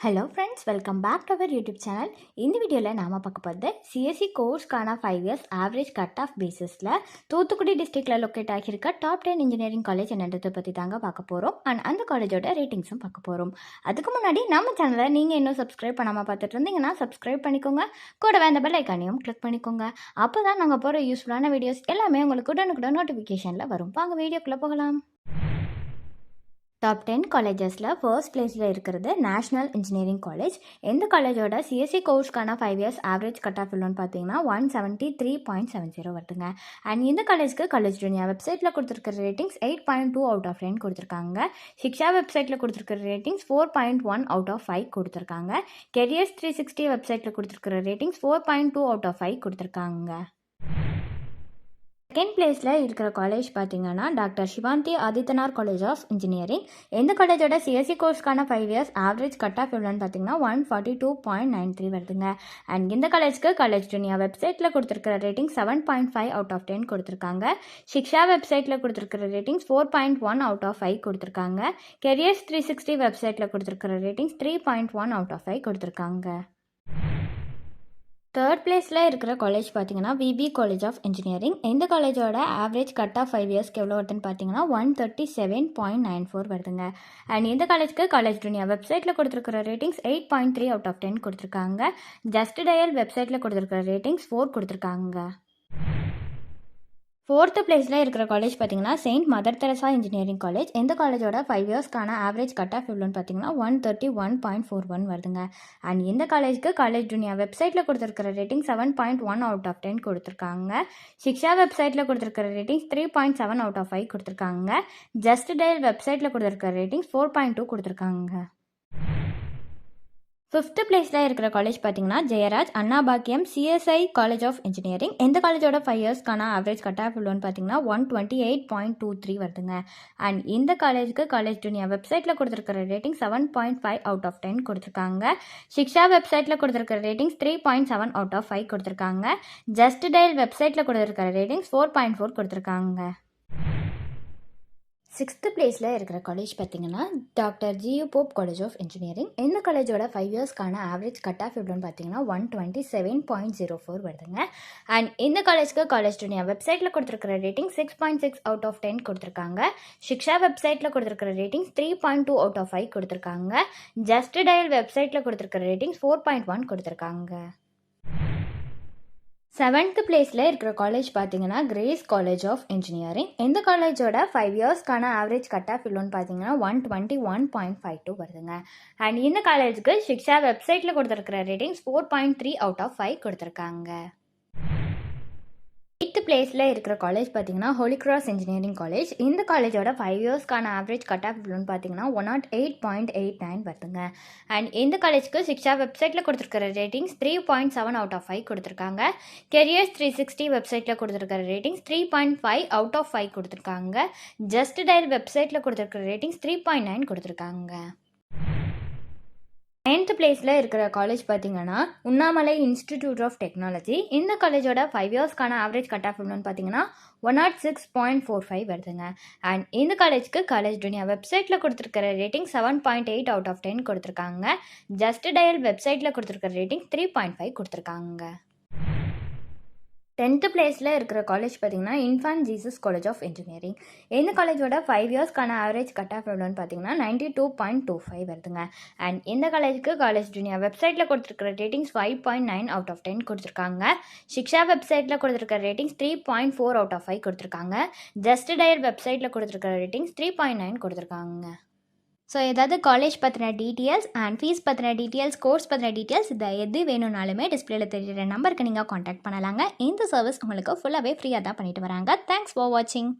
Hello friends, welcome back to our YouTube channel. இந்த வீடியோவில் நாம் பார்க்க போகிறது சிஎஸ்சி கோர்ஸ்க்கான 5 இயர்ஸ் ஆவரேஜ் கட் ஆஃப் பேசிஸில் தூத்துக்குடி டிஸ்ட்ரிக்டில் லொக்கேட் ஆகியிருக்க டாப் 10 இன்ஜினியரிங் காலேஜ் என்னன்றதை பற்றி தாங்க பார்க்க போகிறோம். அண்ட் அந்த காலேஜோட ரேட்டிங்ஸும் பார்க்க போகிறோம். அதுக்கு முன்னாடி நம்ம சேனலை நீங்கள் இன்னும் சப்ஸ்கிரைப் பண்ணாமல் பார்த்துட்டு இருந்தீங்கன்னா சப்ஸ்கிரைப் பண்ணிக்கோங்க. கூடவே அந்த பெல் ஐக்கானையும் கிளிக் பண்ணிக்கோங்க. அப்போ தான் நாங்கள் போகிற யூஸ்ஃபுல்லான வீடியோஸ் எல்லாமே உங்களுக்கு உடனுக்குடன் நோட்டிஃபிகேஷனில் வரும். வாங்க வீடியோக்குள்ளே போகலாம். டாப் 10 காலேஜஸில் ஃபர்ஸ்ட் பிளேஸில் இருக்கிறது நேஷ்னல் இன்ஜினியரிங் காலேஜ். எந்த காலேஜோட சிஎஸ்சி கோர்ஸ்க்கான 5 இயர்ஸ் ஆவரேஜ் கட் ஆஃப் இல்லைன்னு பார்த்தீங்கன்னா 173.70 வருதுங்க. அண்ட் இந்த காலேஜ்க்கு காலேஜ் ஜூனியர் வெப்சைட்டில் கொடுத்துருக்கிற ரேட்டிங்ஸ் 8.2 அவுட் ஆஃப் 10 கொடுத்துருக்காங்க. சிக்ஷா வெப்சைட்டில் கொடுத்துருக்கிற ரேட்டிங்ஸ் 4.1 அவுட் ஆஃப் 5 கொடுத்துருக்காங்க. கெரியர்ஸ் 360 வெப்சைட்டில் கொடுத்துருக்கிற ரேட்டிங்ஸ் 4.2 அவுட் ஆஃப் 5 கொடுத்துருக்காங்க. செகண்ட் பிளேஸில் இருக்கிற காலேஜ் பார்த்தீங்கன்னா doctor Sivanthi Adithanar college of engineering. எந்த காலேஜோட சிஎஸ்சி கோர்ஸ்க்கான 5 இயர்ஸ் ஆவரேஜ் கட் ஆஃப் எவ்வளோன்னு பார்த்தீங்கன்னா 142.93 வருதுங்க. அண்ட் இந்த காலேஜ்க்கு காலேஜ் ஜூனியர் வெப்சைட்டில் கொடுத்துருக்கிற ரேட்டிங் 7.5 அவுட் ஆஃப் 10 கொடுத்துருக்காங்க. சிக்ஷா வெப்சைட்டில் கொடுத்துருக்கிற ரேட்டிங்ஸ் 4.1 அவுட் ஆஃப் 5 கொடுத்துருக்காங்க. கெரியர்ஸ் 360 வெப்சைட்டில் கொடுத்துருக்கிற ரேட்டிங்ஸ் 3.1 அவுட் ஆஃப் 5 கொடுத்துருக்காங்க. தேர்ட் பிளேஸில் இருக்கிற காலேஜ் பார்த்தீங்கன்னா விபி காலேஜ் ஆஃப் இன்ஜினியரிங். இந்த காலேஜோட ஆவரேஜ் கட் ஆஃப் 5 இயர்ஸ்க்கு எவ்வளோ வருதுன்னு பார்த்தீங்கன்னா 137.94 வருதுங்க. அண்ட் இந்த காலேஜ்க்கு காலேஜ் ஜூனியர் வெப்சைட்டில் கொடுத்துருக்கிற ரேட்டிங்ஸ் 8.3 அவுட் ஆஃப் 10 கொடுத்துருக்காங்க. ஜஸ்ட் டயல் வெப்சைட்டில் கொடுத்துருக்கிற ரேட்டிங்ஸ் 4 கொடுத்துருக்காங்க. ஃபோர்த்து பிளேஸில் இருக்கிற காலேஜ் பார்த்தீங்கன்னா Saint Mother Teresa Engineering College. இந்த காலேஜோட 5 இயர்ஸ்க்கான ஆவரேஜ் கட் ஆஃப் எவ்வளோன்னு பார்த்தீங்கன்னா 131.41 வருதுங்க. அண்ட் இந்த காலேஜ்க்கு காலேஜ் ஜூனியர் வெப்சைட்டில் கொடுத்துருக்கிற ரேட்டிங் 7.1 அவுட் ஆஃப் 10 கொடுத்துருக்காங்க. சிக்ஷா வெப்சைட்டில் கொடுத்துருக்கிற ரேட்டிங்ஸ் 3.7 அவுட் ஆஃப் 5 கொடுத்துருக்காங்க. ஜஸ்ட் டயல் வெப்சைட்டில் கொடுத்துருக்கிற ரேட்டிங்ஸ் 4.2 கொடுத்துருக்காங்க. ஃபிஃப்த்து பிளேஸில் இருக்கிற காலேஜ் பார்த்தீங்கன்னா ஜெயராஜ் அண்ணா பாக்கியம் சிஎஸ்ஐ காலேஜ் ஆஃப் இன்ஜினியரிங். எந்த காலேஜோட 5 இயர்ஸ்க்கான ஆவரேஜ் கட் ஆஃப் எவ்வளோன்னு பார்த்தீங்கன்னா 128.23 வருதுங்க. அண்ட் இந்த காலேஜுக்கு காலேஜ் ஜூனியர் வெப்சைட்டில் கொடுத்துருக்கிற ரேட்டிங் 7.5 அவுட் ஆஃப் 10 கொடுத்துருக்காங்க. சிக்ஷா வெப்சைட்டில் கொடுத்துருக்கிற ரேட்டிங்ஸ் 3.7 அவுட் ஆஃப் 5 கொடுத்துருக்காங்க. ஜஸ்ட் டயல் வெப்சைட்டில் கொடுத்துருக்கிற ரேட்டிங்ஸ் 4.4 கொடுத்துருக்காங்க. சிக்ஸ்த்து பிளேஸில் இருக்கிற காலேஜ் பார்த்தீங்கன்னா doctor G U Pope college of engineering. இந்த காலேஜோட 5 இயர்ஸ்க்கான ஆவரேஜ் கட் ஆஃப் எவ்வளோன்னு பார்த்தீங்கன்னா 127.04 வருதுங்க. அண்ட் இந்த காலேஜ்க்கு காலேஜ் ஜூனியர் வெப்சைட்டில் கொடுத்துருக்கிற ரேட்டிங் 6.6 அவுட் ஆஃப் 10 கொடுத்துருக்காங்க. சிக்ஷா வெப்சைட்டில் கொடுத்துருக்கிற ரேட்டிங்ஸ் 3.2 அவுட் ஆஃப் 5 கொடுத்துருக்காங்க. ஜஸ்ட் டயல் வெப்சைட்டில் கொடுத்துருக்கிற ரேட்டிங்ஸ் 4.1 கொடுத்துருக்காங்க. செவன்த் பிளேஸில் இருக்கிற காலேஜ் பார்த்தீங்கன்னா கிரேஸ் காலேஜ் ஆஃப் இன்ஜினியரிங். இந்த காலேஜோட 5 இயர்ஸ்க்கான ஆவரேஜ் கட் ஆஃப் இல்லைன்னு பார்த்தீங்கன்னா 121.52 வருதுங்க. அண்ட் இந்த காலேஜுக்கு சிக்ஷா வெப்சைட்டில் கொடுத்துருக்கிற ரேட்டிங்ஸ் 4.3 அவுட் ஆஃப் 5 கொடுத்துருக்காங்க. எயித்து பிளேஸில் இருக்கிற காலேஜ் பார்த்தீங்கன்னா ஹோலி கிராஸ் இன்ஜினியரிங் காலேஜ். இந்த காலேஜோட 5 இயர்ஸ்க்கான ஆவரேஜ் கட் ஆஃப் இல்லைன்னு பார்த்தீங்கன்னா 108.89 வருதுங்க. அண்ட் இந்த காலேஜுக்கு சிக்ஷா வெப்சைட்டில் கொடுத்துருக்கிற ரேட்டிங்ஸ் 3.7 அவுட் ஆஃப் 5 கொடுத்துருக்காங்க. கெரியர்ஸ் 360 வெப்சைட்டில் கொடுத்துருக்கிற ரேட்டிங்ஸ் 3.5 அவுட் ஆஃப் 5 கொடுத்துருக்காங்க. ஜஸ்ட் டயல் வெப்சைட்டில் கொடுத்துருக்கிற ரேட்டிங்ஸ் 3.9 கொடுத்துருக்காங்க. 9th பிளேஸில் இருக்கிற காலேஜ் பார்த்தீங்கன்னா உண்ணாமலை இன்ஸ்டிடியூட் ஆஃப் டெக்னாலஜி. இந்த காலேஜோட 5 இயர்ஸ்க்கான ஆவரேஜ் கட் ஆஃப் எவ்வளோன்னு பார்த்தீங்கன்னா 106.45 வருதுங்க. அண்ட் இந்த காலேஜ்க்கு காலேஜ் ஜூனியர் வெப்சைட்டில் கொடுத்துருக்கிற ரேட்டிங் 7.8 அவுட் ஆஃப் 10 கொடுத்துருக்காங்க. ஜஸ்ட் டயல் வெப்சைட்டில் கொடுத்துருக்கிற ரேட்டிங் 3.5 கொடுத்துருக்காங்க. 10th பிளேஸில் இருக்கிற காலேஜ் பார்த்தீங்கன்னா Infant Jesus College of engineering. இந்த காலேஜோட 5 இயர்ஸ்க்கான ஆவரேஜ் கட் ஆஃப் எவ்வளோன்னு பார்த்தீங்கன்னா 92.25 வருதுங்க. அண்ட் இந்த காலேஜுக்கு காலேஜ் ஜூனியர் வெப்சைட்டில் கொடுத்துருக்கிற ரேட்டிங்ஸ் 5.9 அவுட் ஆஃப் 10 கொடுத்துருக்காங்க. சிக்ஷா வெப்சைட்டில் கொடுத்துருக்கிற ரேட்டிங்ஸ் 3.4 அவுட் ஆஃப் 5 கொடுத்துருக்காங்க. ஜஸ்ட் டயல் வெப்சைட்டில் கொடுத்துருக்கிற ரேட்டிங்ஸ் 3.9 கொடுத்துருக்காங்க. ஸோ ஏதாவது காலேஜ் பற்றின டீட்டெயில்ஸ் அண்ட் ஃபீஸ் பற்றின டீட்டெயில்ஸ், கோர்ஸ் பற்றின டீட்டெயில்ஸ் இதை எது வேணும்னாலுமே டிஸ்பிளேல தெரியுற நம்பருக்கு நீங்கள் காண்டாக்ட் பண்ணலாங்க. இந்த சர்வீஸ் உங்களுக்கு ஃபுல்லாகவே ஃப்ரீயாக தான் பண்ணிட்டு வராங்க. தேங்க்ஸ் ஃபார் வாட்சிங்.